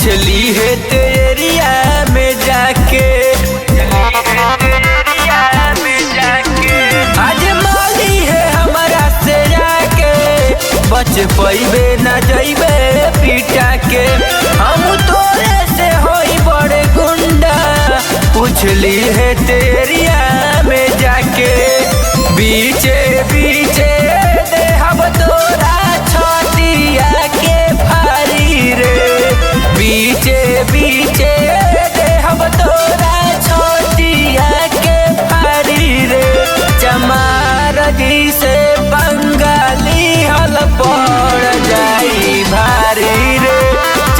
पूछली है तेरिया में जाके आज माली है हमारा से जाके बच पैबे न जइबे पीटा के हम तोरे से होई बड़े गुंडा पूछली है तेरिया में जाके बीचे बीचे दे हम तोरा छतिया के फारी रे बीचे बीचे दे हम तोरा छतिया के फारी रे चमार जी से बंगाली हल पड़ जाई भारी रे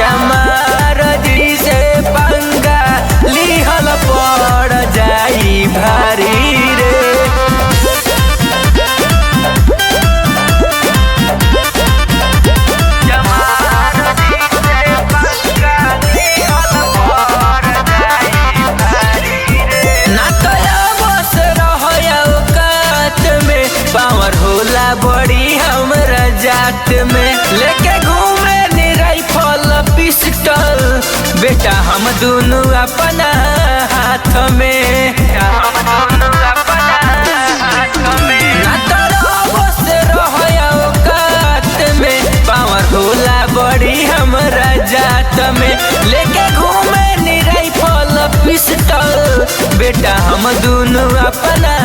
चमार जी से बंगाली हल पड़ जाई भारी रे पावर होला बड़ी हमरा जात में लेके घूमे नी राइफल पिस्टल बेटा हम दोनों अपना हाथ में ना तो रहो से रहो औकात में पावर होला बड़ी हमरा जात में लेके घूमे नी राइफल पिस्टल बेटा हम दोनों अपना